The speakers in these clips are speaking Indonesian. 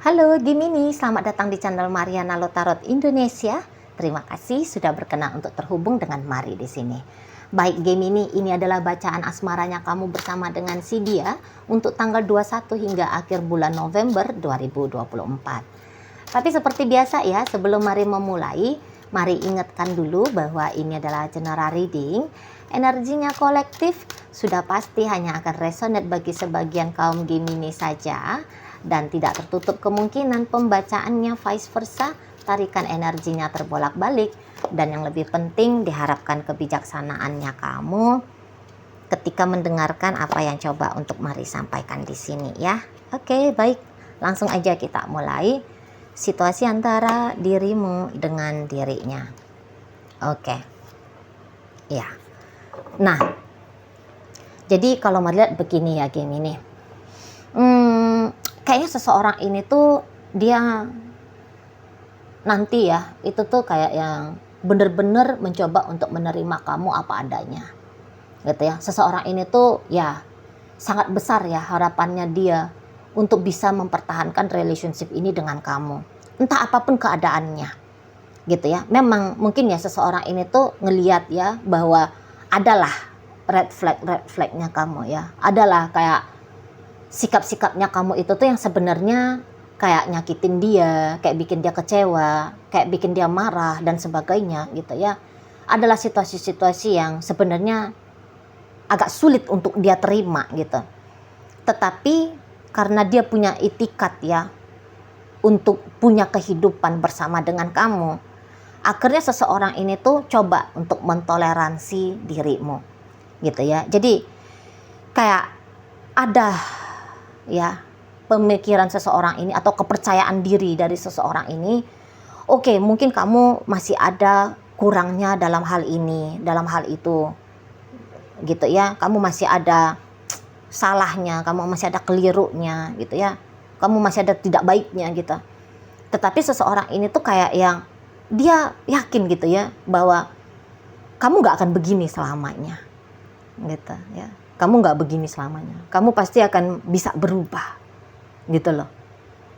Halo Gemini, selamat datang di channel Mariana Lotarot Indonesia. Terima kasih sudah berkenan untuk terhubung dengan Mari di sini. Baik Gemini, ini adalah bacaan asmaranya kamu bersama dengan si dia untuk tanggal 21 hingga akhir bulan November 2024. Tapi seperti biasa ya, sebelum Mari memulai, mari ingatkan dulu bahwa ini adalah general reading. Energinya kolektif sudah pasti hanya akan resonate bagi sebagian kaum Gemini saja. Dan tidak tertutup kemungkinan pembacaannya vice versa, tarikan energinya terbolak-balik. Dan yang lebih penting, diharapkan kebijaksanaannya kamu ketika mendengarkan apa yang coba untuk Mari sampaikan di sini ya. Oke, baik. Langsung aja kita mulai. Situasi antara dirimu dengan dirinya. Oke. Ya. Nah, jadi kalau Mari lihat begini ya Gemini. Kayaknya seseorang ini tuh dia nanti ya itu tuh kayak yang bener-bener mencoba untuk menerima kamu apa adanya gitu ya. Seseorang ini tuh ya sangat besar ya harapannya dia untuk bisa mempertahankan relationship ini dengan kamu, entah apapun keadaannya gitu ya. Memang mungkin ya seseorang ini tuh ngelihat ya bahwa adalah red flagnya kamu ya, adalah kayak sikap-sikapnya kamu itu tuh yang sebenarnya kayak nyakitin dia, kayak bikin dia kecewa, kayak bikin dia marah dan sebagainya gitu ya. Adalah situasi-situasi yang sebenarnya agak sulit untuk dia terima gitu. Tetapi karena dia punya itikat ya untuk punya kehidupan bersama dengan kamu, akhirnya seseorang ini tuh coba untuk mentoleransi dirimu gitu ya. Jadi kayak ada ya pemikiran seseorang ini atau kepercayaan diri dari seseorang ini, oke, mungkin kamu masih ada kurangnya dalam hal ini, dalam hal itu gitu ya. Kamu masih ada salahnya, kamu masih ada kelirunya gitu ya, kamu masih ada tidak baiknya gitu. Tetapi seseorang ini tuh kayak yang dia yakin gitu ya bahwa kamu gak akan begini selamanya gitu ya. Kamu nggak begini selamanya, kamu pasti akan bisa berubah gitu loh.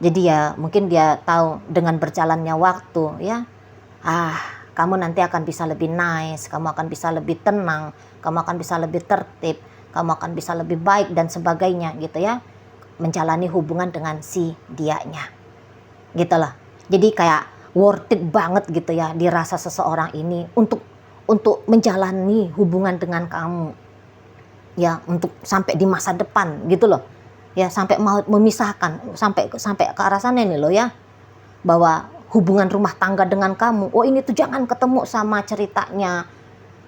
Jadi ya mungkin dia tahu dengan berjalannya waktu ya, kamu nanti akan bisa lebih nice, kamu akan bisa lebih tenang, kamu akan bisa lebih tertib, kamu akan bisa lebih baik dan sebagainya gitu ya, menjalani hubungan dengan si dianya gitu loh. Jadi kayak worth it banget gitu ya dirasa seseorang ini untuk menjalani hubungan dengan kamu ya, untuk sampai di masa depan gitu loh ya, sampai mau memisahkan, sampai ke arah sana nih loh ya, bahwa hubungan rumah tangga dengan kamu, ini tuh jangan ketemu sama ceritanya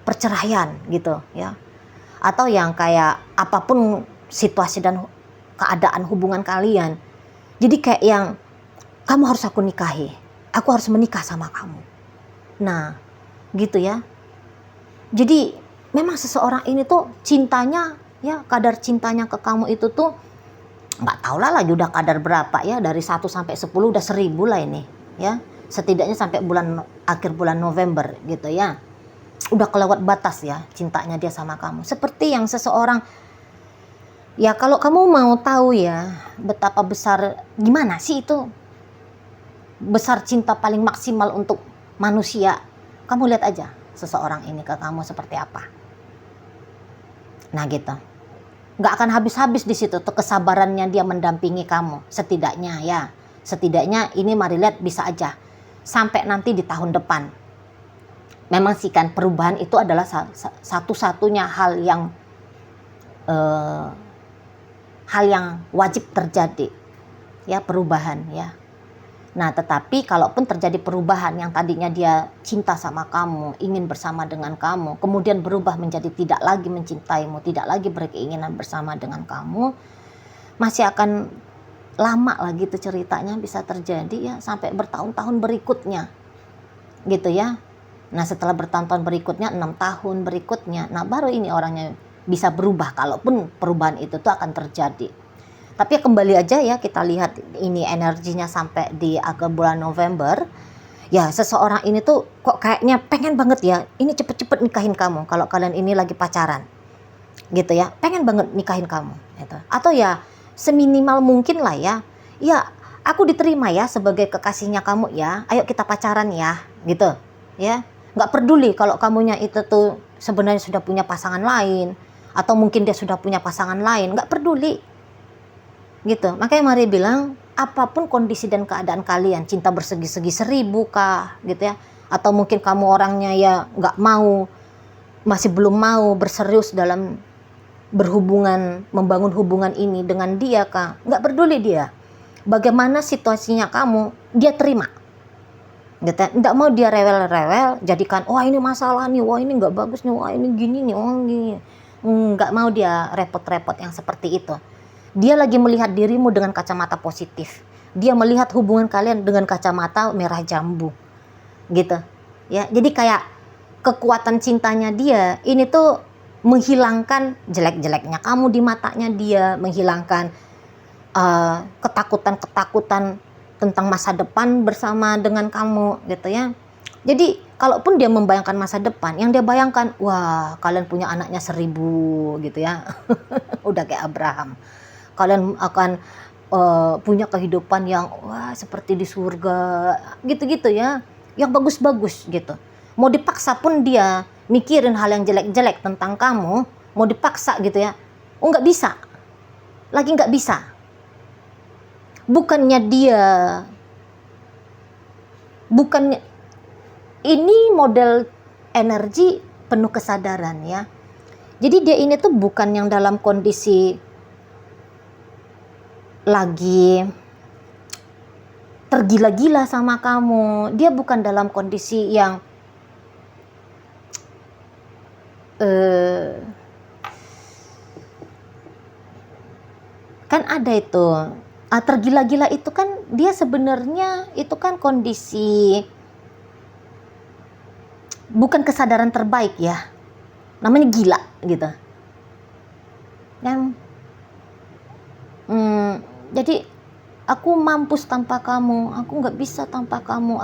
perceraian gitu ya, atau yang kayak apapun situasi dan keadaan hubungan kalian, jadi kayak yang kamu harus aku nikahi, aku harus menikah sama kamu, nah gitu ya. Jadi memang seseorang ini tuh cintanya ya, kadar cintanya ke kamu itu tuh nggak tahu lah lagi udah kadar berapa ya, dari 1 sampai 10 udah 1000 lah ini ya, setidaknya sampai akhir bulan November gitu ya, udah kelewat batas ya cintanya dia sama kamu. Seperti yang seseorang ya, kalau kamu mau tahu ya betapa besar, gimana sih itu besar cinta paling maksimal untuk manusia, kamu lihat aja seseorang ini ke kamu seperti apa. Nah gitu, nggak akan habis-habis di situ tuh kesabarannya dia mendampingi kamu, setidaknya ya, setidaknya ini Mari lihat bisa aja sampai nanti di tahun depan. Memang sih kan perubahan itu adalah satu-satunya hal yang wajib terjadi ya, perubahan ya. Nah tetapi kalaupun terjadi perubahan yang tadinya dia cinta sama kamu, ingin bersama dengan kamu, kemudian berubah menjadi tidak lagi mencintaimu, tidak lagi berkeinginan bersama dengan kamu, masih akan lama lagi tuh ceritanya bisa terjadi ya, sampai bertahun-tahun berikutnya gitu ya. Nah setelah bertahun-tahun berikutnya, 6 tahun berikutnya, nah baru ini orangnya bisa berubah, kalaupun perubahan itu tuh akan terjadi. Tapi kembali aja ya, kita lihat ini energinya sampai di akhir bulan November. Ya seseorang ini tuh kok kayaknya pengen banget ya, ini cepet-cepet nikahin kamu. Kalau kalian ini lagi pacaran gitu ya, pengen banget nikahin kamu gitu. Atau ya seminimal mungkin lah ya, ya aku diterima ya sebagai kekasihnya kamu ya, ayo kita pacaran ya, gitu ya. Nggak peduli kalau kamunya itu tuh sebenarnya sudah punya pasangan lain, atau mungkin dia sudah punya pasangan lain, nggak peduli gitu. Makanya Maria bilang, apapun kondisi dan keadaan kalian, cinta bersegi-segi 1000 kah gitu ya, atau mungkin kamu orangnya ya nggak mau, masih belum mau berserius dalam berhubungan, membangun hubungan ini dengan dia kah, nggak peduli dia bagaimana situasinya kamu, dia terima gitu. Nggak mau dia rewel-rewel jadikan wah ini masalah nih, wah ini nggak bagus nih, wah ini gini nih, oh gini. Nggak mau dia repot-repot yang seperti itu. Dia lagi melihat dirimu dengan kacamata positif, dia melihat hubungan kalian dengan kacamata merah jambu gitu ya. Jadi kayak kekuatan cintanya dia ini tuh menghilangkan jelek-jeleknya kamu di matanya dia, menghilangkan ketakutan-ketakutan tentang masa depan bersama dengan kamu gitu ya. Jadi kalaupun dia membayangkan masa depan, yang dia bayangkan, wah kalian punya anaknya 1000 gitu ya. Udah kayak Abraham. Kalian akan punya kehidupan yang wah seperti di surga gitu-gitu ya. Yang bagus-bagus gitu. Mau dipaksa pun dia mikirin hal yang jelek-jelek tentang kamu, mau dipaksa gitu ya. Oh nggak bisa. Lagi nggak bisa. Bukannya ini model energi penuh kesadaran ya. Jadi dia ini tuh bukan yang dalam kondisi lagi tergila-gila sama kamu. Dia bukan dalam kondisi yang kan ada itu tergila-gila itu kan dia sebenarnya itu kan kondisi bukan kesadaran terbaik ya, namanya gila gitu kan. Jadi aku mampus tanpa kamu, aku nggak bisa tanpa kamu,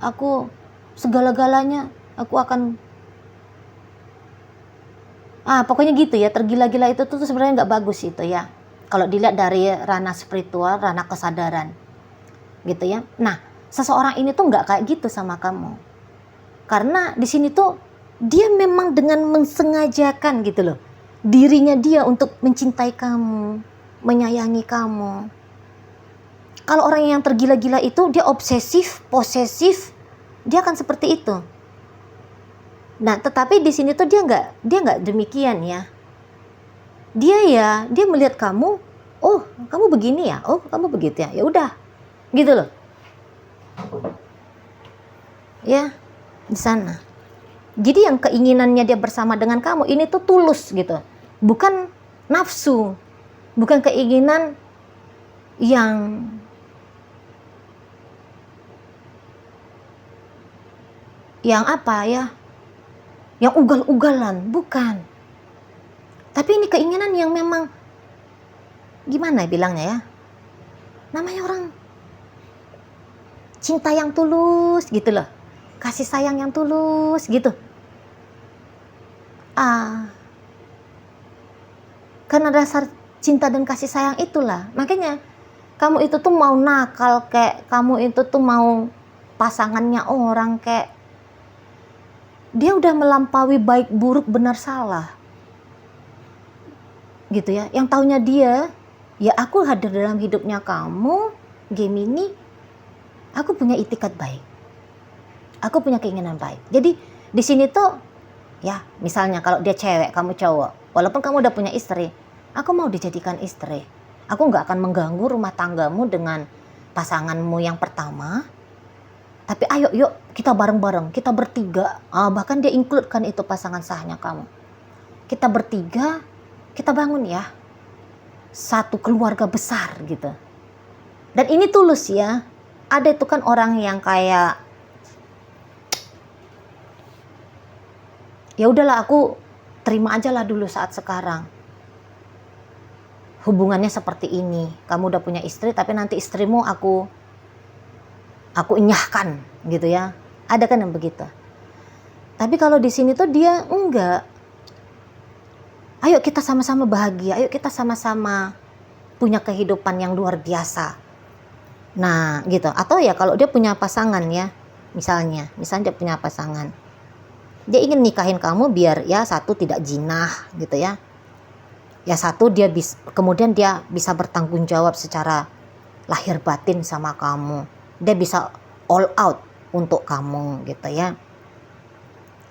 aku segala-galanya, aku akan pokoknya gitu ya. Tergila-gila itu tuh sebenarnya nggak bagus itu ya, kalau dilihat dari ranah spiritual, ranah kesadaran gitu ya. Nah seseorang ini tuh nggak kayak gitu sama kamu, karena di sini tuh dia memang dengan mensengajakan gitu loh dirinya dia untuk mencintai kamu, menyayangi kamu. Kalau orang yang tergila-gila itu dia obsesif, posesif, dia akan seperti itu. Nah, tetapi di sini tuh dia nggak demikian ya. Dia melihat kamu, oh kamu begini ya, oh kamu begitu ya, ya udah, gitu loh. Ya, di sana. Jadi yang keinginannya dia bersama dengan kamu ini tuh tulus gitu, bukan nafsu, bukan keinginan yang apa ya, yang ugal-ugalan, bukan. Tapi ini keinginan yang memang gimana bilangnya ya, namanya orang cinta yang tulus gitu loh, kasih sayang yang tulus gitu. Karena dasar cinta dan kasih sayang itulah, makanya kamu itu tuh mau nakal kayak, kamu itu tuh mau pasangannya orang kayak, dia udah melampaui baik buruk benar salah gitu ya. Yang taunya dia ya aku hadir dalam hidupnya kamu Gemini, aku punya itikat baik, aku punya keinginan baik. Jadi di sini tuh ya, misalnya kalau dia cewek, kamu cowok, walaupun kamu udah punya istri, aku mau dijadikan istri. Aku nggak akan mengganggu rumah tanggamu dengan pasanganmu yang pertama. Tapi ayo yuk kita bareng-bareng, kita bertiga, bahkan dia include kan itu pasangan sahnya kamu. Kita bertiga, kita bangun ya satu keluarga besar gitu. Dan ini tulus ya. Ada itu kan orang yang kayak, ya udahlah aku terima aja lah dulu saat sekarang. Hubungannya seperti ini, kamu udah punya istri, tapi nanti istrimu aku enyahkan gitu ya. Ada kan yang begitu. Tapi kalau di sini tuh dia enggak. Ayo kita sama-sama bahagia, ayo kita sama-sama punya kehidupan yang luar biasa. Nah, gitu. Atau ya kalau dia punya pasangan ya, misalnya dia punya pasangan. Dia ingin nikahin kamu biar ya satu tidak jinah gitu ya. Ya satu dia kemudian dia bisa bertanggung jawab secara lahir batin sama kamu. Dia bisa all out untuk kamu gitu ya.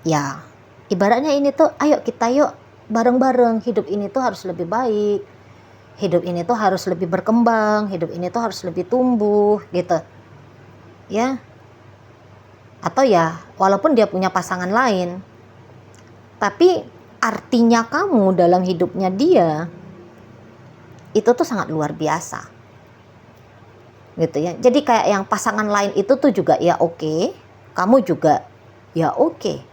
Ya, ibaratnya ini tuh ayo kita yuk bareng-bareng, hidup ini tuh harus lebih baik. Hidup ini tuh harus lebih berkembang, hidup ini tuh harus lebih tumbuh gitu. Ya. Atau ya walaupun dia punya pasangan lain, tapi artinya kamu dalam hidupnya dia itu tuh sangat luar biasa. Gitu ya. Jadi kayak yang pasangan lain itu tuh juga ya oke, kamu juga ya oke.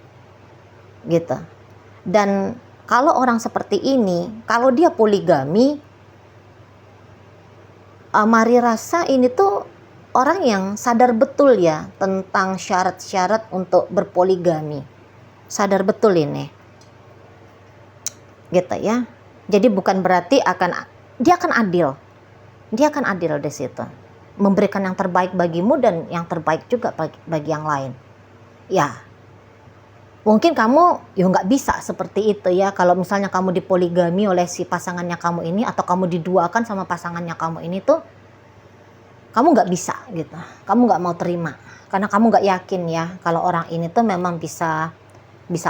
Gitu. Dan kalau orang seperti ini, kalau dia poligami, mari rasa ini tuh orang yang sadar betul ya tentang syarat-syarat untuk berpoligami. Sadar betul ini. Gitu ya. Jadi bukan berarti dia akan adil. Dia akan adil di situ. Memberikan yang terbaik bagimu dan yang terbaik juga bagi yang lain. Ya. Mungkin kamu ya nggak bisa seperti itu ya. Kalau misalnya kamu dipoligami oleh si pasangannya kamu ini, atau kamu diduakan sama pasangannya kamu ini tuh, kamu nggak bisa gitu. Kamu nggak mau terima. Karena kamu nggak yakin ya kalau orang ini tuh memang bisa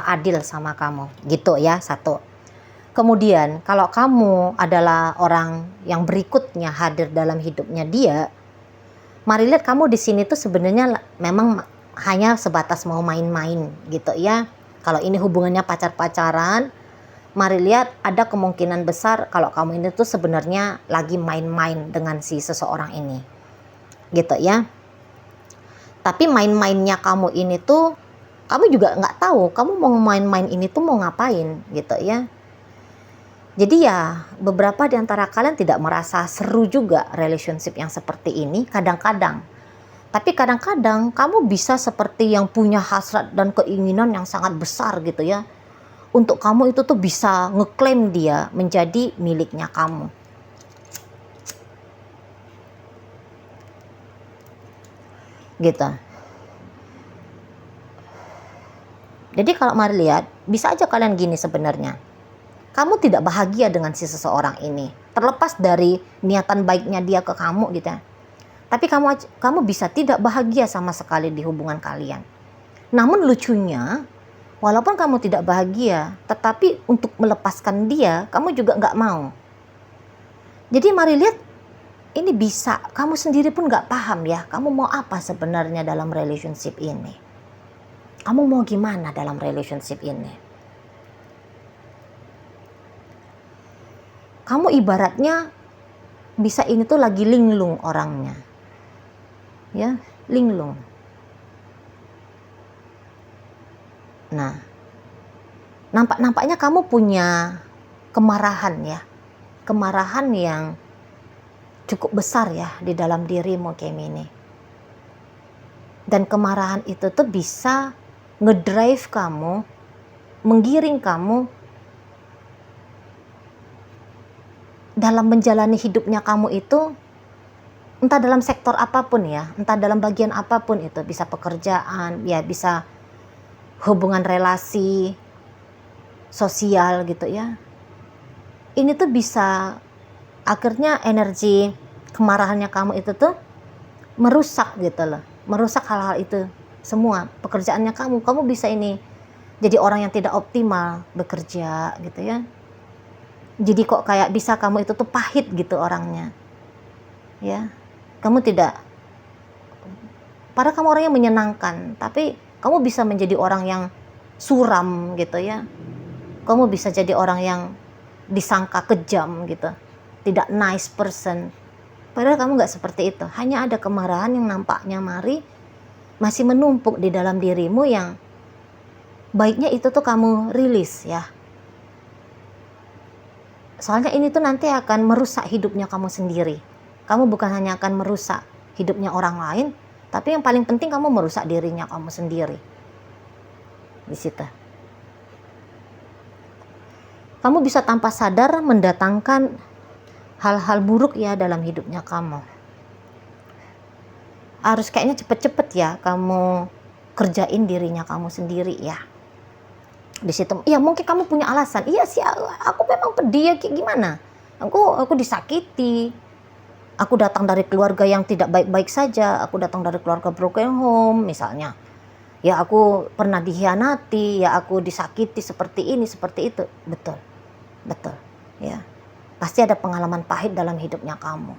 adil sama kamu. Gitu ya, satu. Kemudian kalau kamu adalah orang yang berikutnya hadir dalam hidupnya dia, mari lihat kamu di sini tuh sebenarnya memang hanya sebatas mau main-main gitu ya. Kalau ini hubungannya pacar-pacaran, mari lihat ada kemungkinan besar kalau kamu ini tuh sebenarnya lagi main-main dengan si seseorang ini. Gitu ya. Tapi main-mainnya kamu ini tuh, kamu juga nggak tahu kamu mau main-main ini tuh mau ngapain gitu ya. Jadi ya beberapa di antara kalian tidak merasa seru juga relationship yang seperti ini kadang-kadang. Tapi kadang-kadang kamu bisa seperti yang punya hasrat dan keinginan yang sangat besar gitu ya. Untuk kamu itu tuh bisa ngeklaim dia menjadi miliknya kamu. Gitu. Jadi kalau mari lihat, bisa aja kalian gini sebenarnya. Kamu tidak bahagia dengan si seseorang ini. Terlepas dari niatan baiknya dia ke kamu gitu ya. Tapi kamu bisa tidak bahagia sama sekali di hubungan kalian. Namun lucunya, walaupun kamu tidak bahagia, tetapi untuk melepaskan dia, kamu juga nggak mau. Jadi mari lihat, ini bisa, kamu sendiri pun nggak paham ya, kamu mau apa sebenarnya dalam relationship ini. Kamu mau gimana dalam relationship ini? Kamu ibaratnya bisa ini tuh lagi linglung orangnya. Ya, linglung. Nah, nampaknya kamu punya kemarahan ya. Kemarahan yang cukup besar ya di dalam dirimu kayak ini. Dan kemarahan itu tuh bisa ngedrive kamu, menggiring kamu dalam menjalani hidupnya kamu itu, entah dalam sektor apapun ya, entah dalam bagian apapun itu, bisa pekerjaan, ya bisa hubungan relasi, sosial gitu ya. Ini tuh bisa akhirnya energi kemarahannya kamu itu tuh merusak gitu loh, merusak hal-hal itu semua. Pekerjaannya kamu bisa ini jadi orang yang tidak optimal bekerja gitu ya. Jadi kok kayak bisa kamu itu tuh pahit gitu orangnya ya. Kamu tidak, padahal kamu orang yang menyenangkan, tapi kamu bisa menjadi orang yang suram gitu ya. Kamu bisa jadi orang yang disangka kejam gitu, tidak nice person. Padahal kamu gak seperti itu. Hanya ada kemarahan yang nampaknya masih menumpuk di dalam dirimu, yang baiknya itu tuh kamu rilis ya. Soalnya ini tuh nanti akan merusak hidupnya kamu sendiri. Kamu bukan hanya akan merusak hidupnya orang lain, tapi yang paling penting kamu merusak dirinya kamu sendiri. Di situ. Kamu bisa tanpa sadar mendatangkan hal-hal buruk ya dalam hidupnya kamu. harus kayaknya cepet-cepet ya kamu kerjain dirinya kamu sendiri ya. Di situ ya mungkin kamu punya alasan, iya sih aku memang pedih ya, kayak gimana, aku disakiti, aku datang dari keluarga yang tidak baik-baik saja, aku datang dari keluarga broken home misalnya, ya aku pernah dikhianati, ya aku disakiti seperti ini seperti itu. Betul ya, pasti ada pengalaman pahit dalam hidupnya kamu.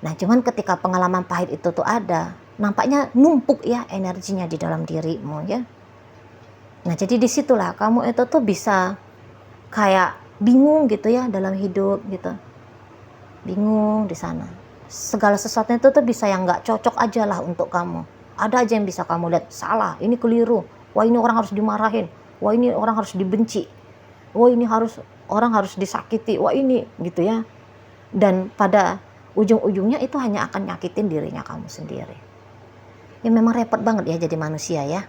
Nah cuman ketika pengalaman pahit itu tuh ada, nampaknya numpuk ya energinya di dalam dirimu ya. Nah jadi disitulah kamu itu tuh bisa kayak bingung gitu ya dalam hidup gitu, bingung di sana. Segala sesuatu itu tuh bisa yang nggak cocok aja lah untuk kamu. Ada aja yang bisa kamu lihat salah, ini keliru, wah ini orang harus dimarahin, wah ini orang harus dibenci, wah ini orang harus disakiti, wah ini gitu ya. Dan pada ujung-ujungnya itu hanya akan nyakitin dirinya kamu sendiri. Ya memang repot banget ya jadi manusia ya.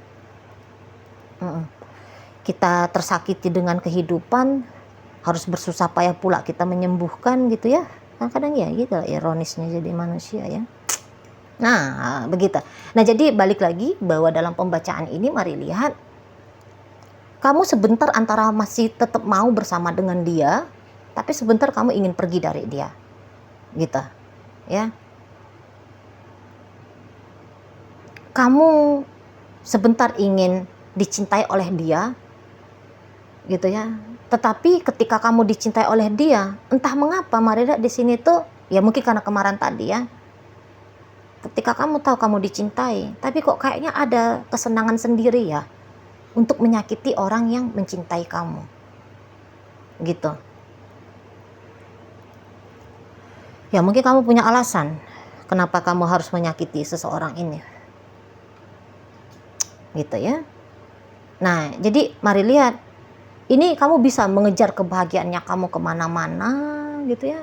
Kita tersakiti dengan kehidupan, harus bersusah payah pula kita menyembuhkan gitu ya. Nah, kadang ya gitu ironisnya jadi manusia ya. Nah begitu. Nah jadi balik lagi bahwa dalam pembacaan ini mari lihat, kamu sebentar antara masih tetap mau bersama dengan dia, tapi sebentar kamu ingin pergi dari dia gitu ya. Kamu sebentar ingin dicintai oleh dia gitu ya, tetapi ketika kamu dicintai oleh dia, entah mengapa Marida di sini tuh ya mungkin karena kemarin tadi ya, ketika kamu tahu kamu dicintai tapi kok kayaknya ada kesenangan sendiri ya untuk menyakiti orang yang mencintai kamu gitu ya. Mungkin kamu punya alasan kenapa kamu harus menyakiti seseorang ini gitu ya. Nah jadi mari lihat, ini kamu bisa mengejar kebahagiaannya kamu kemana-mana gitu ya,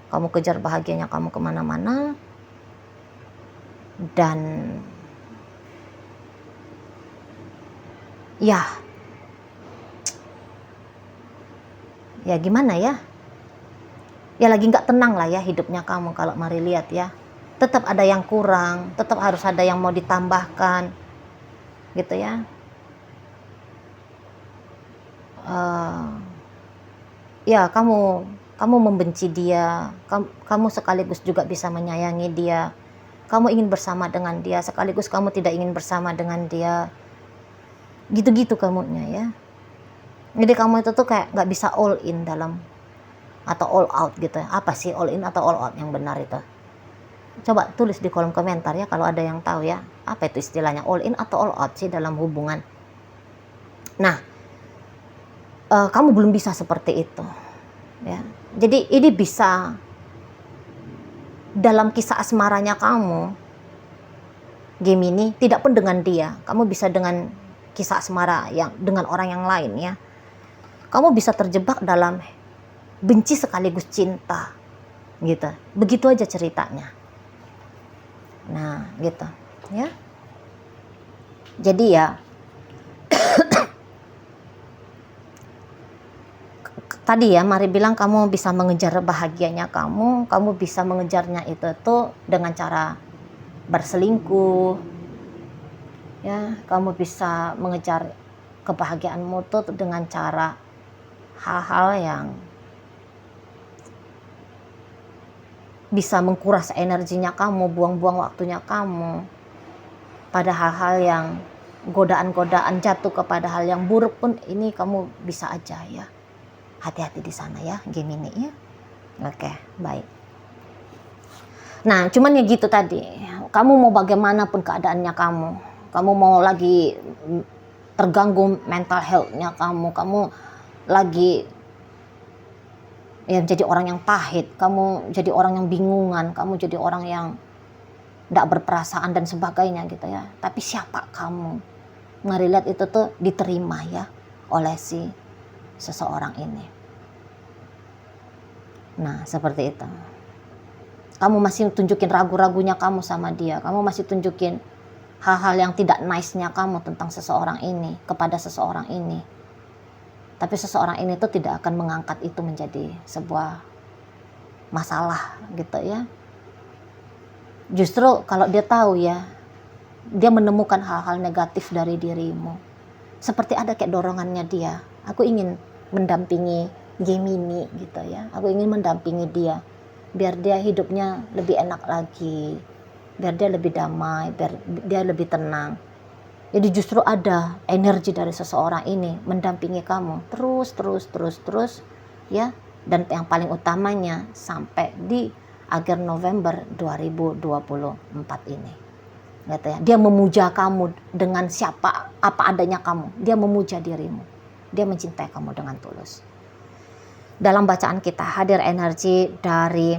kamu kejar bahagianya kamu kemana-mana, dan ya gimana ya, ya lagi nggak tenang lah ya hidupnya kamu. Kalau mari lihat ya, tetap ada yang kurang, tetap harus ada yang mau ditambahkan gitu ya. Ya kamu membenci dia, kamu sekaligus juga bisa menyayangi dia, kamu ingin bersama dengan dia sekaligus kamu tidak ingin bersama dengan dia, gitu-gitu kamunya ya. Jadi kamu itu tuh kayak nggak bisa all in dalam atau all out gitu. Apa sih all in atau all out yang benar itu? Coba tulis di kolom komentar ya kalau ada yang tahu ya, apa itu istilahnya all in atau all out sih dalam hubungan. Nah kamu belum bisa seperti itu ya. Jadi ini bisa dalam kisah asmaranya kamu Gemini, tidak pun dengan dia, kamu bisa dengan kisah asmara yang dengan orang yang lain ya, kamu bisa terjebak dalam benci sekaligus cinta gitu, begitu aja ceritanya. Nah gitu ya. Jadi ya tadi ya Mari bilang kamu bisa mengejar bahagianya kamu bisa mengejarnya itu tuh dengan cara berselingkuh ya, kamu bisa mengejar kebahagiaanmu tuh dengan cara hal-hal yang bisa mengkuras energinya kamu, buang-buang waktunya kamu pada hal-hal yang godaan-godaan, jatuh kepada hal yang buruk pun ini kamu bisa aja ya. Hati-hati di sana ya Gemini ya. Oke, baik. Nah cuman ya gitu tadi, kamu mau bagaimanapun keadaannya kamu mau lagi terganggu mental health-nya kamu lagi ya jadi orang yang pahit, kamu jadi orang yang bingungan, kamu jadi orang yang tidak berperasaan dan sebagainya gitu ya, tapi siapa kamu, mari lihat itu tuh diterima ya oleh si seseorang ini. Nah seperti itu, kamu masih tunjukin ragu-ragunya kamu sama dia, kamu masih tunjukin hal-hal yang tidak nice-nya kamu tentang seseorang ini kepada seseorang ini, tapi seseorang ini tuh tidak akan mengangkat itu menjadi sebuah masalah gitu ya. Justru kalau dia tahu ya, dia menemukan hal-hal negatif dari dirimu. Seperti ada kayak dorongannya dia. Aku ingin mendampingi Gemini gitu ya. Aku ingin mendampingi dia. Biar dia hidupnya lebih enak lagi. Biar dia lebih damai. Biar dia lebih tenang. Jadi justru ada energi dari seseorang ini mendampingi kamu. Terus ya. Dan yang paling utamanya sampai di akhir November 2024 ini. Gitu ya. Dia memuja kamu dengan siapa, apa adanya kamu. Dia memuja dirimu. Dia mencintai kamu dengan tulus. Dalam bacaan kita hadir energi dari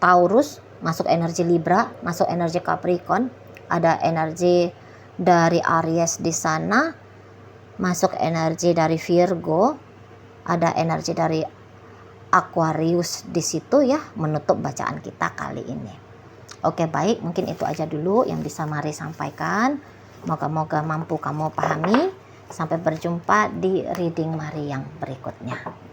Taurus, masuk energi Libra, masuk energi Capricorn, ada energi dari Aries di sana, masuk energi dari Virgo, ada energi dari Aquarius di situ ya, menutup bacaan kita kali ini. Oke, baik, mungkin itu aja dulu yang bisa Mari sampaikan. Moga-moga mampu kamu pahami. Sampai berjumpa di reading Mari yang berikutnya.